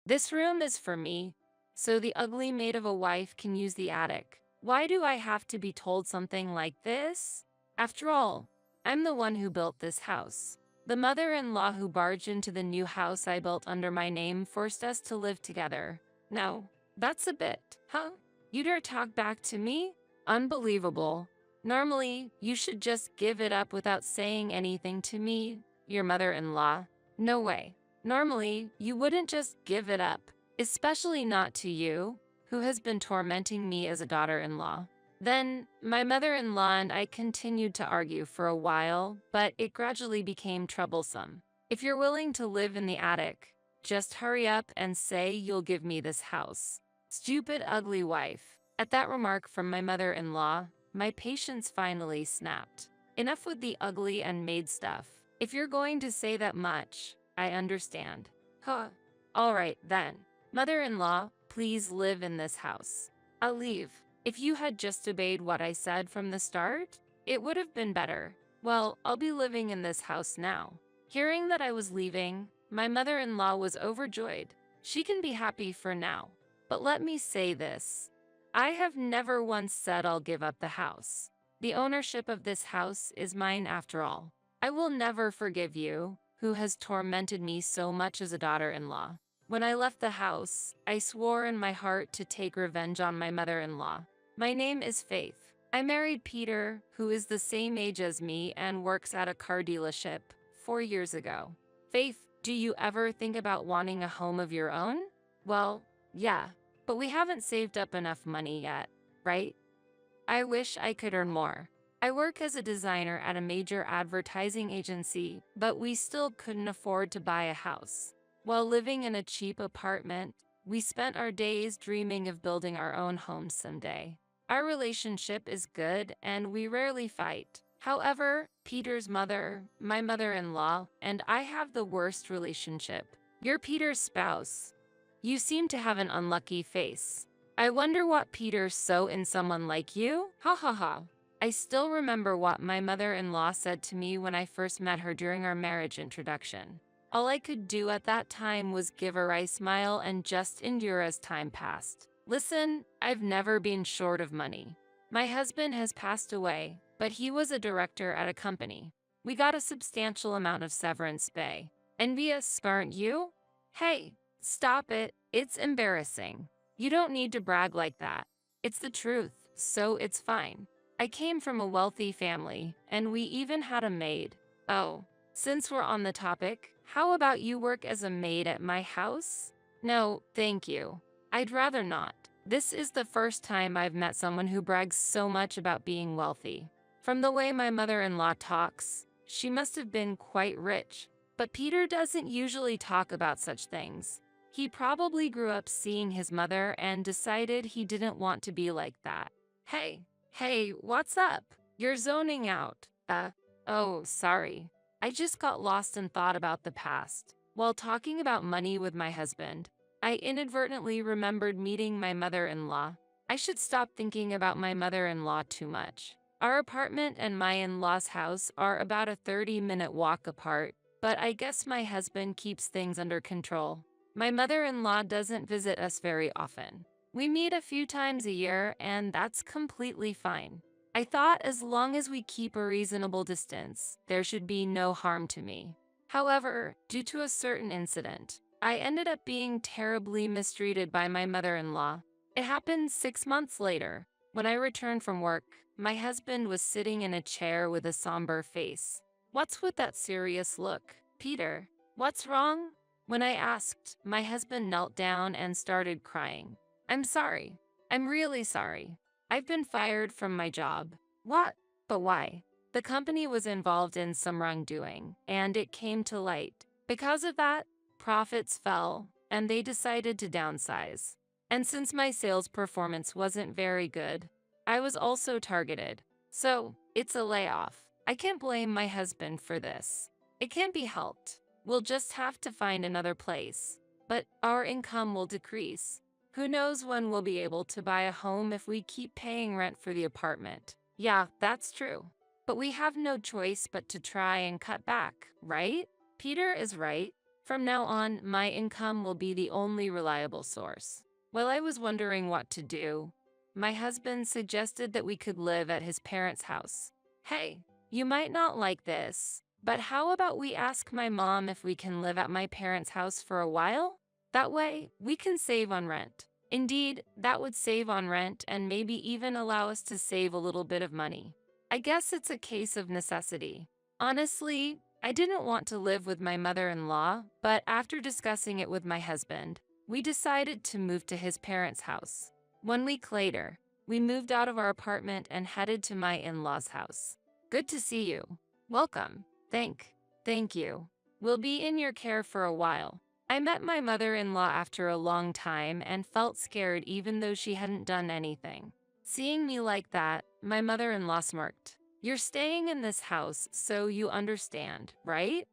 This room is for me, so the ugly maid of a wife can use the attic. Why do I have to be told something like this? After all, I'm the one who built this house. The mother-in-law who barged into the new house I built under my name forced us to live together. No, that's a bit, huh? You dare talk back to me? Unbelievable. Normally, you should just give it up without saying anything to me, your mother-in-law. No way. Normally, you wouldn't just give it up, especially not to you, who has been tormenting me as a daughter-in-law. Then, my mother-in-law and I continued to argue for a while, but it gradually became troublesome. If you're willing to live in the attic, just hurry up and say you'll give me this house. Stupid, ugly wife. At that remark from my mother-in-law, my patience finally snapped. Enough with the ugly and maid stuff. If you're going to say that much, I understand. Huh. All right, then. Mother-in-law, please live in this house. I'll leave. If you had just obeyed what I said from the start, it would have been better. Well, I'll be living in this house now. Hearing that I was leaving, my mother-in-law was overjoyed. She can be happy for now. But let me say this. I have never once said I'll give up the house. The ownership of this house is mine after all. I will never forgive you, who has tormented me so much as a daughter-in-law. When I left the house, I swore in my heart to take revenge on my mother-in-law. My name is Faith. I married Peter, who is the same age as me and works at a car dealership, 4 years ago. Faith, do you ever think about wanting a home of your own? Well, yeah, but we haven't saved up enough money yet, right? I wish I could earn more. I work as a designer at a major advertising agency, but we still couldn't afford to buy a house. While living in a cheap apartment, we spent our days dreaming of building our own home someday. Our relationship is good and we rarely fight. However, Peter's mother, my mother-in-law, and I have the worst relationship. You're Peter's spouse. You seem to have an unlucky face. I wonder what Peter saw in someone like you? Ha ha ha. I still remember what my mother-in-law said to me when I first met her during our marriage introduction. All I could do at that time was give a wry smile and just endure as time passed. Listen, I've never been short of money. My husband has passed away, but he was a director at a company. We got a substantial amount of severance pay. Envious, aren't you? Hey, stop it. It's embarrassing. You don't need to brag like that. It's the truth, so it's fine. I came from a wealthy family, and we even had a maid. Oh, since we're on the topic, how about you work as a maid at my house? No, thank you. I'd rather not. This is the first time I've met someone who brags so much about being wealthy. From the way my mother-in-law talks, she must have been quite rich. But Peter doesn't usually talk about such things. He probably grew up seeing his mother and decided he didn't want to be like that. Hey, what's up? You're zoning out. Oh, sorry. I just got lost in thought about the past. While talking about money with my husband, I inadvertently remembered meeting my mother-in-law. I should stop thinking about my mother-in-law too much. Our apartment and my in-law's house are about a 30-minute walk apart, but I guess my husband keeps things under control. My mother-in-law doesn't visit us very often. We meet a few times a year, and that's completely fine. I thought as long as we keep a reasonable distance, there should be no harm to me. However, due to a certain incident, I ended up being terribly mistreated by my mother-in-law. It happened 6 months later. When I returned from work, my husband was sitting in a chair with a somber face. What's with that serious look? Peter, what's wrong? When I asked, my husband knelt down and started crying. I'm sorry. I'm really sorry. I've been fired from my job. What? But why? The company was involved in some wrongdoing, and it came to light. Because of that, profits fell, and they decided to downsize. And since my sales performance wasn't very good, I was also targeted. So, it's a layoff. I can't blame my husband for this. It can't be helped. We'll just have to find another place. But our income will decrease. Who knows when we'll be able to buy a home if we keep paying rent for the apartment. Yeah, that's true. But we have no choice but to try and cut back, right? Peter is right. From now on, my income will be the only reliable source. While I was wondering what to do, my husband suggested that we could live at his parents' house. Hey, you might not like this, but how about we ask my mom if we can live at my parents' house for a while? That way, we can save on rent. Indeed, that would save on rent and maybe even allow us to save a little bit of money. I guess it's a case of necessity. Honestly, I didn't want to live with my mother-in-law, but after discussing it with my husband, we decided to move to his parents' house. 1 week later, we moved out of our apartment and headed to my in-laws' house. Good to see you. Welcome. Thank you. We'll be in your care for a while. I met my mother-in-law after a long time and felt scared even though she hadn't done anything. Seeing me like that, my mother-in-law smirked. You're staying in this house, so you understand, right?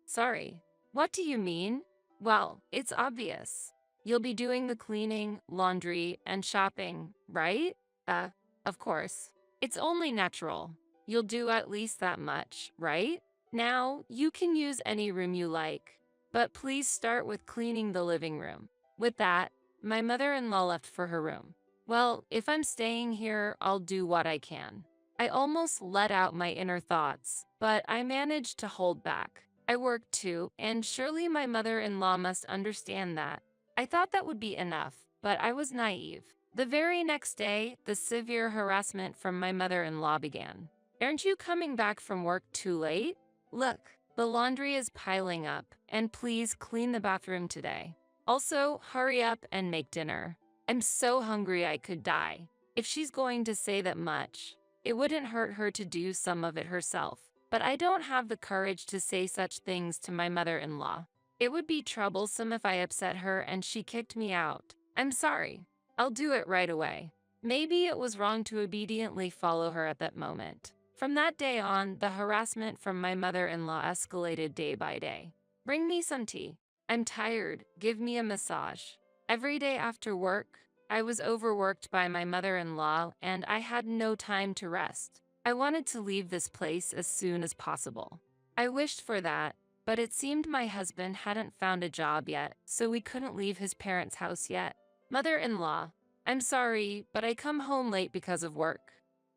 Sorry. What do you mean? Well, it's obvious. You'll be doing the cleaning, laundry, and shopping, right? Of course. It's only natural. You'll do at least that much, right? Now, you can use any room you like, but please start with cleaning the living room. With that, my mother-in-law left for her room. Well, if I'm staying here, I'll do what I can. I almost let out my inner thoughts, but I managed to hold back. I work too, and surely my mother-in-law must understand that. I thought that would be enough, but I was naive. The very next day, the severe harassment from my mother-in-law began. Aren't you coming back from work too late? Look, the laundry is piling up, and please clean the bathroom today. Also, hurry up and make dinner. I'm so hungry I could die. If she's going to say that much, it wouldn't hurt her to do some of it herself. But I don't have the courage to say such things to my mother-in-law. It would be troublesome if I upset her and she kicked me out. I'm sorry. I'll do it right away. Maybe it was wrong to obediently follow her at that moment. From that day on, the harassment from my mother-in-law escalated day by day. Bring me some tea. I'm tired. Give me a massage. Every day after work, I was overworked by my mother-in-law and I had no time to rest. I wanted to leave this place as soon as possible. I wished for that, but it seemed my husband hadn't found a job yet, so we couldn't leave his parents' house yet. Mother-in-law, I'm sorry, but I come home late because of work.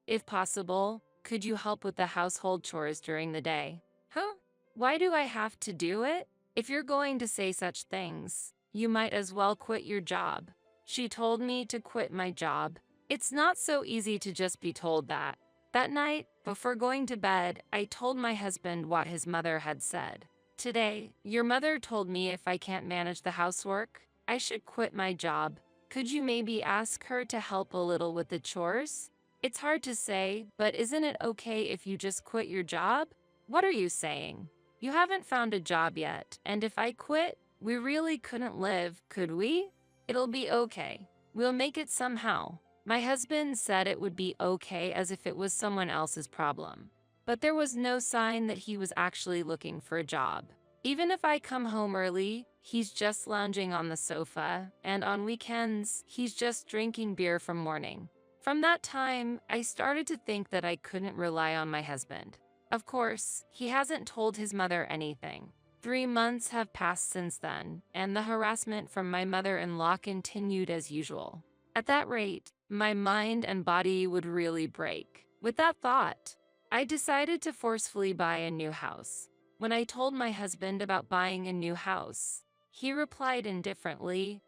If possible, could you help with the household chores during the day? Huh? Why do I have to do it? If you're going to say such things, you might as well quit your job. She told me to quit my job. It's not so easy to just be told that. That night, before going to bed, I told my husband what his mother had said. Today, your mother told me if I can't manage the housework, I should quit my job. Could you maybe ask her to help a little with the chores? It's hard to say, but isn't it okay if you just quit your job? What are you saying? You haven't found a job yet, and if I quit, we really couldn't live, could we? It'll be okay. We'll make it somehow. My husband said it would be okay as if it was someone else's problem. But there was no sign that he was actually looking for a job. Even if I come home early, he's just lounging on the sofa, and on weekends, he's just drinking beer from morning. From that time, I started to think that I couldn't rely on my husband. Of course, he hasn't told his mother anything. 3 months have passed since then, and the harassment from my mother-in-law continued as usual. At that rate, my mind and body would really break. With that thought, I decided to forcefully buy a new house. When I told my husband about buying a new house, he replied indifferently,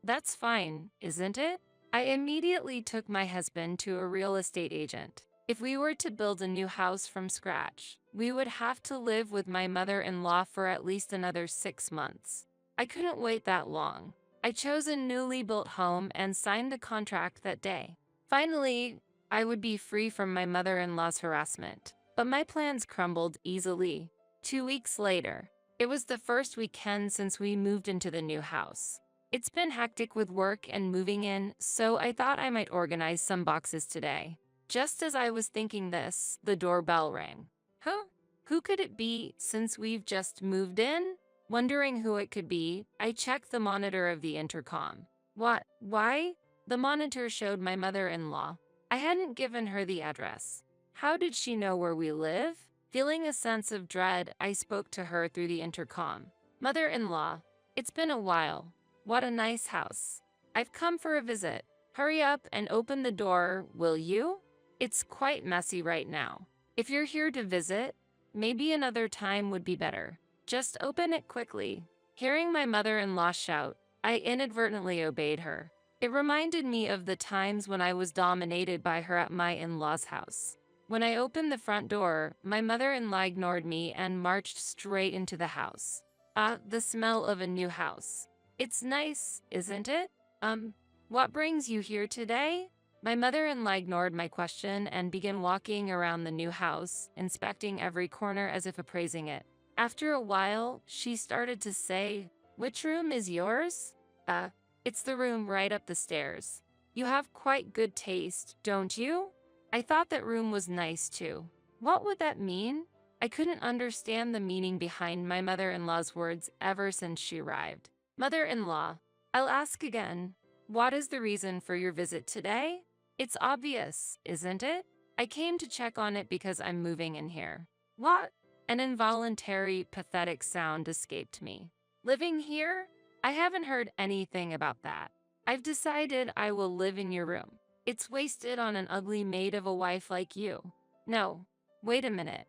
That's fine, isn't it?" I immediately took my husband to a real estate agent. If we were to build a new house from scratch, we would have to live with my mother-in-law for at least another 6 months. I couldn't wait that long. I chose a newly built home and signed the contract that day. Finally, I would be free from my mother-in-law's harassment. But my plans crumbled easily. 2 weeks later, it was the first weekend since we moved into the new house. It's been hectic with work and moving in, so I thought I might organize some boxes today. Just as I was thinking this, the doorbell rang. Who could it be since we've just moved in? Wondering who it could be, I checked the monitor of the intercom. What? Why? The monitor showed my mother-in-law. I hadn't given her the address. How did she know where we live? Feeling a sense of dread, I spoke to her through the intercom. Mother-in-law, it's been a while. What a nice house. I've come for a visit. Hurry up and open the door, will you? It's quite messy right now. If you're here to visit, maybe another time would be better. Just open it quickly. Hearing my mother-in-law shout, I inadvertently obeyed her. It reminded me of the times when I was dominated by her at my in-laws' house. When I opened the front door, my mother-in-law ignored me and marched straight into the house. The smell of a new house. It's nice, isn't it? What brings you here today? My mother-in-law ignored my question and began walking around the new house, inspecting every corner as if appraising it. After a while, she started to say, "Which room is yours?" It's the room right up the stairs. You have quite good taste, don't you? I thought that room was nice too. What would that mean? I couldn't understand the meaning behind my mother-in-law's words ever since she arrived. Mother-in-law, I'll ask again. What is the reason for your visit today? It's obvious, isn't it? I came to check on it because I'm moving in here. What? An involuntary, pathetic sound escaped me. Living here? I haven't heard anything about that. I've decided I will live in your room. It's wasted on an ugly maid of a wife like you. No, wait a minute.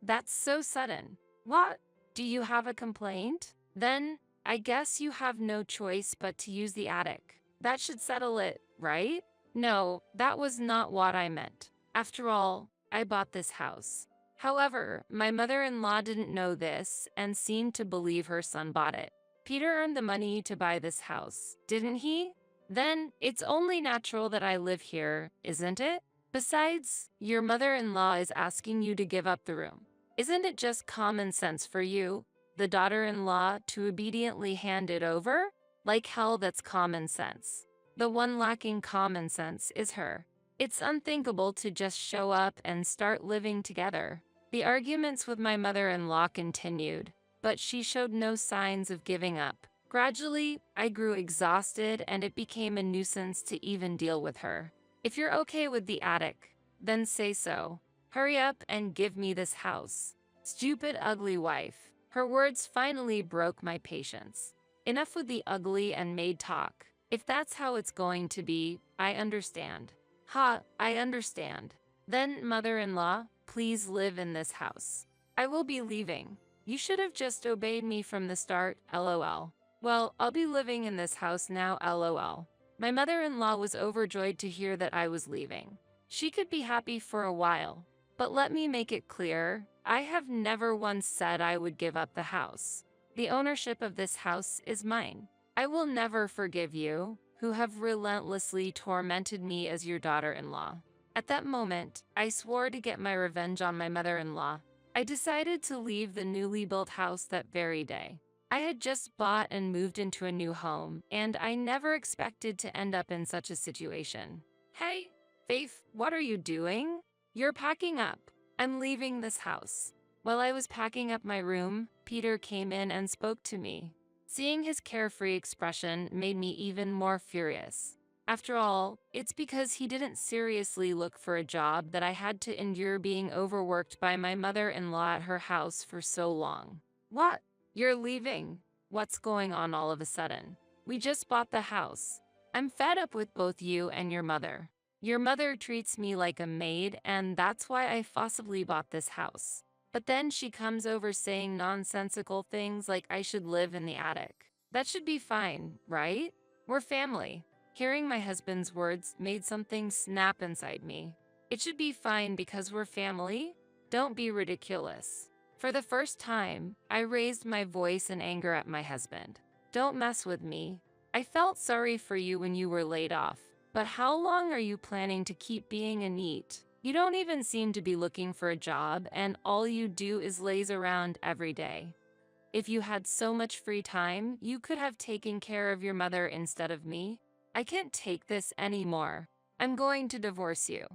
That's so sudden. What? Do you have a complaint? Then, I guess you have no choice but to use the attic. That should settle it, right? No, that was not what I meant. After all, I bought this house. However, my mother-in-law didn't know this and seemed to believe her son bought it. Peter earned the money to buy this house, didn't he? Then, it's only natural that I live here, isn't it? Besides, your mother-in-law is asking you to give up the room. Isn't it just common sense for you, the daughter-in-law, to obediently hand it over? Like hell, that's common sense. The one lacking common sense is her. It's unthinkable to just show up and start living together. The arguments with my mother-in-law continued, but she showed no signs of giving up. Gradually, I grew exhausted and it became a nuisance to even deal with her. If you're okay with the attic, then say so. Hurry up and give me this house. Stupid, ugly wife. Her words finally broke my patience. Enough with the ugly and maid talk. If that's how it's going to be, I understand. I understand. Then, mother-in-law, please live in this house. I will be leaving. You should have just obeyed me from the start, lol. Well, I'll be living in this house now, lol. My mother-in-law was overjoyed to hear that I was leaving. She could be happy for a while, but let me make it clear, I have never once said I would give up the house. The ownership of this house is mine. I will never forgive you, who have relentlessly tormented me as your daughter-in-law. At that moment, I swore to get my revenge on my mother-in-law. I decided to leave the newly built house that very day. I had just bought and moved into a new home, and I never expected to end up in such a situation. Hey, Faith, what are you doing? You're packing up. I'm leaving this house. While I was packing up my room, Peter came in and spoke to me. Seeing his carefree expression made me even more furious. After all, it's because he didn't seriously look for a job that I had to endure being overworked by my mother-in-law at her house for so long. What? You're leaving? What's going on all of a sudden? We just bought the house. I'm fed up with both you and your mother. Your mother treats me like a maid, and that's why I forcibly bought this house. But then she comes over saying nonsensical things like I should live in the attic. That should be fine, right? We're family. Hearing my husband's words made something snap inside me. It should be fine because we're family? Don't be ridiculous. For the first time, I raised my voice in anger at my husband. Don't mess with me. I felt sorry for you when you were laid off. But how long are you planning to keep being a NEET? You don't even seem to be looking for a job, and all you do is laze around every day. If you had so much free time, you could have taken care of your mother instead of me. I can't take this anymore. I'm going to divorce you.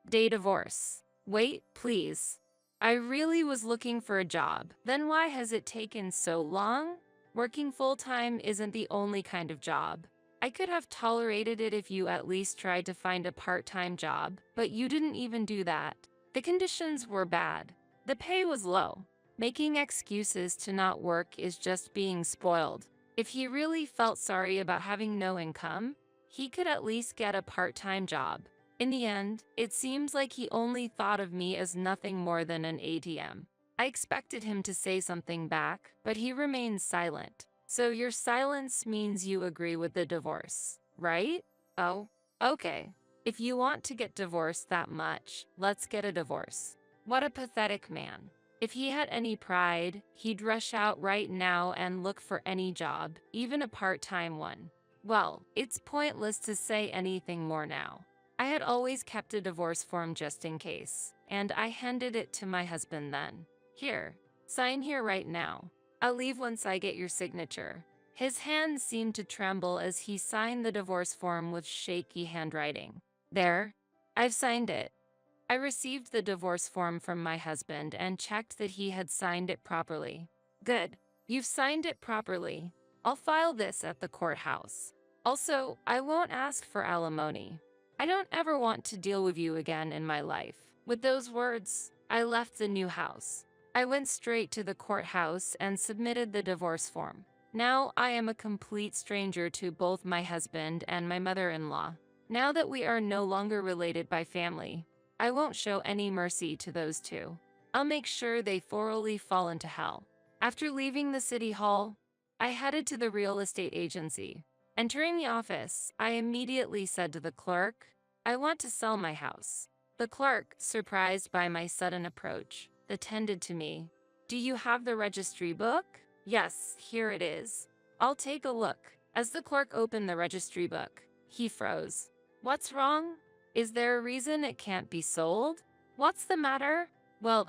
Divorce. Wait, please. I really was looking for a job. Then why has it taken so long? Working full-time isn't the only kind of job. I could have tolerated it if you at least tried to find a part-time job, but you didn't even do that. The conditions were bad. The pay was low. Making excuses to not work is just being spoiled. If he really felt sorry about having no income, he could at least get a part-time job. In the end, it seems like he only thought of me as nothing more than an ATM. I expected him to say something back, but he remained silent. So your silence means you agree with the divorce, right? Oh, okay. If you want to get divorced that much, let's get a divorce. What a pathetic man. If he had any pride, he'd rush out right now and look for any job, even a part-time one. Well, it's pointless to say anything more now. I had always kept a divorce form just in case, and I handed it to my husband then. Here, sign here right now. I'll leave once I get your signature. His hands seemed to tremble as he signed the divorce form with shaky handwriting. There, I've signed it. I received the divorce form from my husband and checked that he had signed it properly. Good. You've signed it properly. I'll file this at the courthouse. Also, I won't ask for alimony. I don't ever want to deal with you again in my life. With those words, I left the new house. I went straight to the courthouse and submitted the divorce form. Now I am a complete stranger to both my husband and my mother-in-law. Now that we are no longer related by family, I won't show any mercy to those two. I'll make sure they thoroughly fall into hell. After leaving the city hall, I headed to the real estate agency. Entering the office, I immediately said to the clerk, I want to sell my house. The clerk, surprised by my sudden approach, attended to me. Do you have the registry book? Yes, here it is. I'll take a look. As the clerk opened the registry book, he froze. What's wrong? Is there a reason it can't be sold? What's the matter? Well,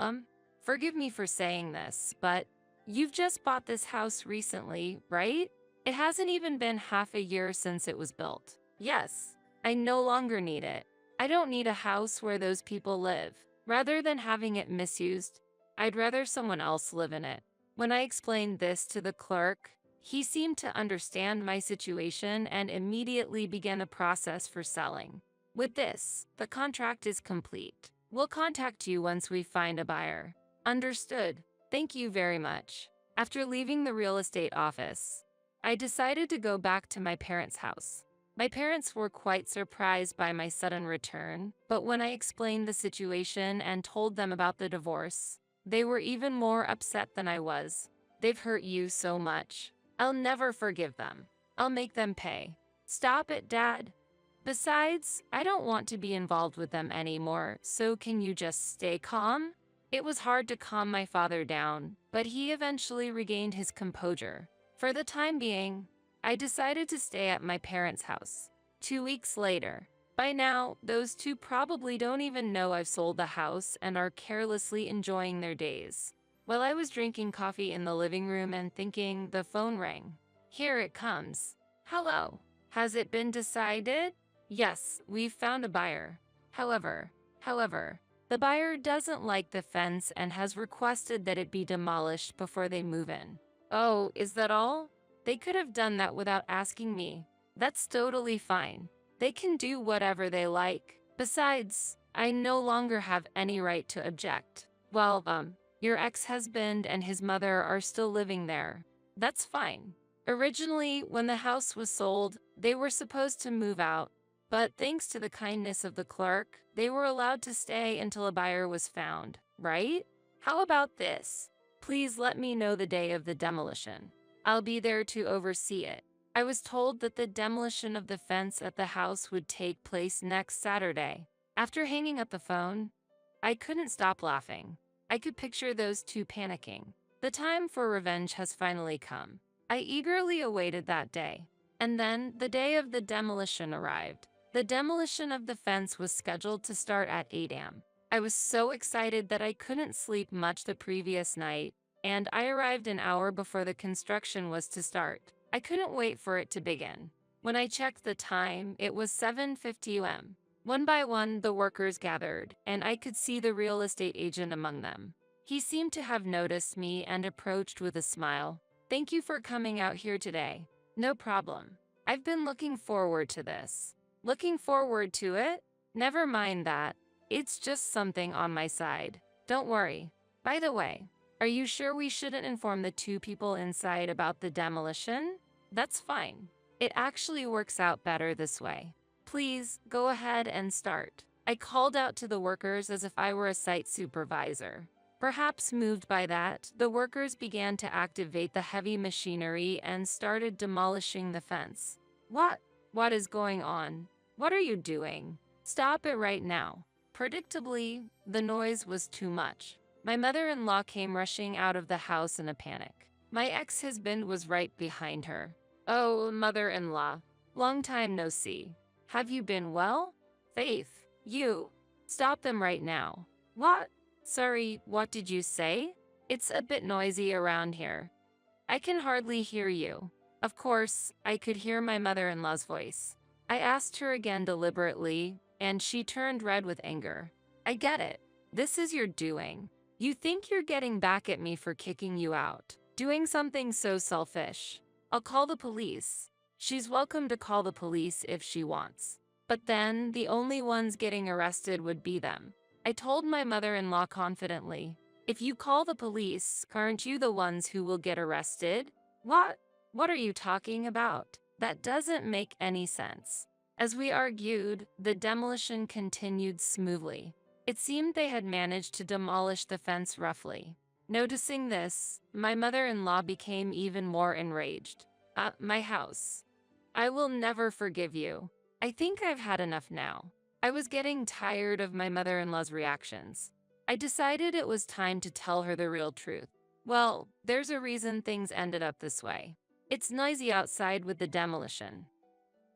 forgive me for saying this, but you've just bought this house recently, right? It hasn't even been half a year since it was built. Yes, I no longer need it. I don't need a house where those people live. Rather than having it misused, I'd rather someone else live in it. When I explained this to the clerk, he seemed to understand my situation and immediately began a process for selling. With this, the contract is complete. We'll contact you once we find a buyer. Understood. Thank you very much. After leaving the real estate office, I decided to go back to my parents' house. My parents were quite surprised by my sudden return, but when I explained the situation and told them about the divorce, they were even more upset than I was. They've hurt you so much. I'll never forgive them. I'll make them pay. Stop it, Dad. Besides, I don't want to be involved with them anymore, so can you just stay calm? It was hard to calm my father down, but he eventually regained his composure. For the time being, I decided to stay at my parents' house. 2 weeks later. By now, those two probably don't even know I've sold the house and are carelessly enjoying their days. While I was drinking coffee in the living room and thinking, the phone rang. Here it comes. Hello. Has it been decided? Yes, we've found a buyer. However, the buyer doesn't like the fence and has requested that it be demolished before they move in. Oh, is that all? They could have done that without asking me. That's totally fine. They can do whatever they like. Besides, I no longer have any right to object. Well, your ex-husband and his mother are still living there. That's fine. Originally, when the house was sold, they were supposed to move out. But thanks to the kindness of the clerk, they were allowed to stay until a buyer was found, right? How about this? Please let me know the day of the demolition. I'll be there to oversee it. I was told that the demolition of the fence at the house would take place next Saturday. After hanging up the phone, I couldn't stop laughing. I could picture those two panicking. The time for revenge has finally come. I eagerly awaited that day. And then the day of the demolition arrived. The demolition of the fence was scheduled to start at 8 a.m. I was so excited that I couldn't sleep much the previous night, and I arrived an hour before the construction was to start. I couldn't wait for it to begin. When I checked the time, it was 7:50 a.m. One by one, the workers gathered, and I could see the real estate agent among them. He seemed to have noticed me and approached with a smile. Thank you for coming out here today. No problem. I've been looking forward to this. Looking forward to it? Never mind that. It's just something on my side. Don't worry. By the way, Are you sure we shouldn't inform the two people inside about the demolition? That's fine. It actually works out better this way. Please, go ahead and start. I called out to the workers as if I were a site supervisor. Perhaps moved by that, the workers began to activate the heavy machinery and started demolishing the fence. What is going on? What are you doing? Stop it right now. Predictably, the noise was too much. My mother-in-law came rushing out of the house in a panic. My ex-husband was right behind her. Oh, mother-in-law, long time no see. Have you been well? Faith, you. Stop them right now. What? Sorry, what did you say? It's a bit noisy around here. I can hardly hear you. Of course, I could hear my mother-in-law's voice. I asked her again deliberately, and she turned red with anger. I get it. This is your doing. You think you're getting back at me for kicking you out, doing something so selfish. I'll call the police. She's welcome to call the police if she wants. But then, the only ones getting arrested would be them. I told my mother-in-law confidently, if you call the police, aren't you the ones who will get arrested? What? What are you talking about? That doesn't make any sense. As we argued, the demolition continued smoothly. It seemed they had managed to demolish the fence roughly. Noticing this, my mother-in-law became even more enraged. My house. I will never forgive you. I think I've had enough now. I was getting tired of my mother-in-law's reactions. I decided it was time to tell her the real truth. Well, there's a reason things ended up this way. It's noisy outside with the demolition.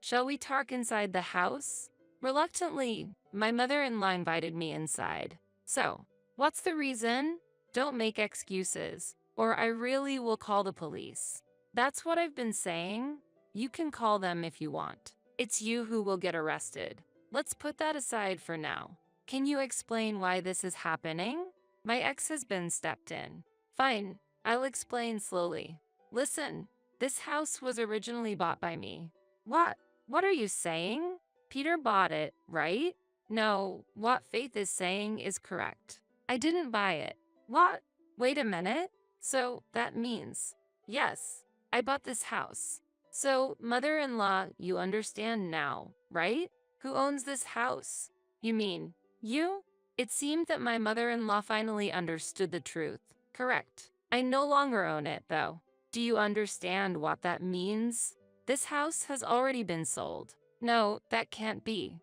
Shall we talk inside the house? Reluctantly, my mother-in-law invited me inside. So, what's the reason? Don't make excuses, or I really will call the police. That's what I've been saying. You can call them if you want. It's you who will get arrested. Let's put that aside for now. Can you explain why this is happening? My ex-husband stepped in. Fine, I'll explain slowly. Listen, this house was originally bought by me. What? What are you saying? Peter bought it, right? No, what Faith is saying is correct. I didn't buy it. What? Wait a minute. So, that means, yes, I bought this house. So, mother-in-law, you understand now, right? Who owns this house? You mean, you? It seemed that my mother-in-law finally understood the truth. Correct. I no longer own it, though. Do you understand what that means? This house has already been sold. No, that can't be.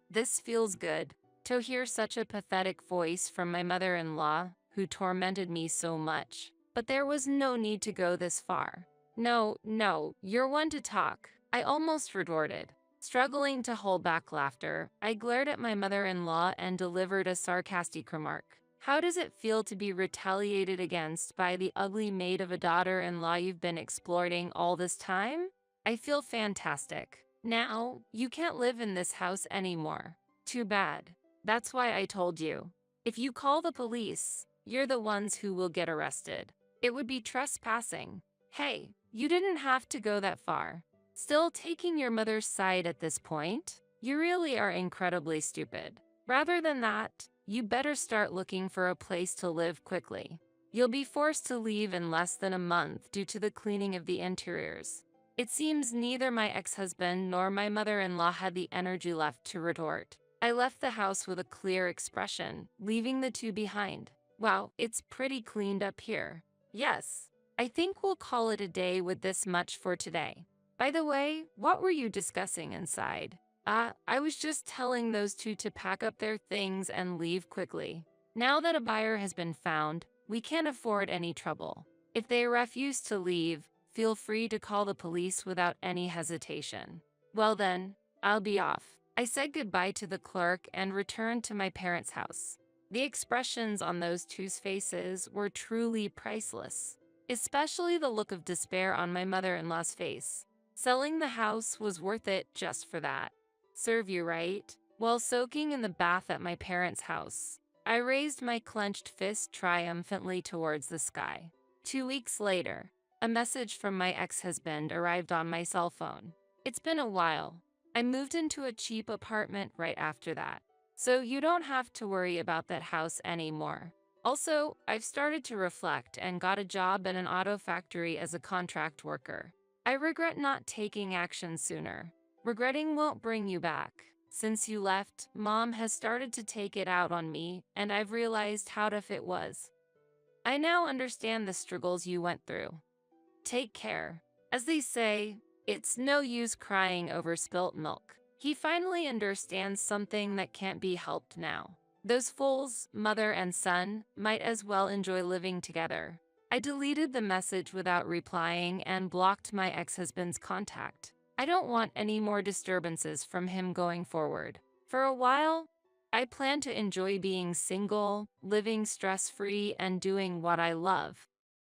This feels good. To hear such a pathetic voice from my mother-in-law, who tormented me so much. But there was no need to go this far. No, you're one to talk. I almost retorted. Struggling to hold back laughter, I glared at my mother-in-law and delivered a sarcastic remark. How does it feel to be retaliated against by the ugly maid of a daughter-in-law you've been exploiting all this time? I feel fantastic. Now, you can't live in this house anymore. Too bad. That's why I told you. If you call the police, you're the ones who will get arrested. It would be trespassing. Hey, you didn't have to go that far. Still taking your mother's side at this point? You really are incredibly stupid. Rather than that, you better start looking for a place to live quickly. You'll be forced to leave in less than a month due to the cleaning of the interiors. It seems neither my ex-husband nor my mother-in-law had the energy left to retort. I left the house with a clear expression, leaving the two behind. Wow, it's pretty cleaned up here. Yes, I think we'll call it a day with this much for today. By the way, what were you discussing inside? I was just telling those two to pack up their things and leave quickly. Now that a buyer has been found, we can't afford any trouble. If they refuse to leave, feel free to call the police without any hesitation. Well then, I'll be off. I said goodbye to the clerk and returned to my parents' house. The expressions on those two's faces were truly priceless, especially the look of despair on my mother-in-law's face. Selling the house was worth it just for that. Serve you right. While soaking in the bath at my parents' house, I raised my clenched fist triumphantly towards the sky. 2 weeks later, a message from my ex-husband arrived on my cell phone. It's been a while. I moved into a cheap apartment right after that, so you don't have to worry about that house anymore. Also, I've started to reflect and got a job at an auto factory as a contract worker. I regret not taking action sooner. Regretting won't bring you back. Since you left, Mom has started to take it out on me, and I've realized how tough it was. I now understand the struggles you went through. Take care. As they say, it's no use crying over spilt milk. He finally understands something that can't be helped now. Those fools, mother and son, might as well enjoy living together. I deleted the message without replying and blocked my ex-husband's contact. I don't want any more disturbances from him going forward. For a while, I plan to enjoy being single, living stress-free, and doing what I love.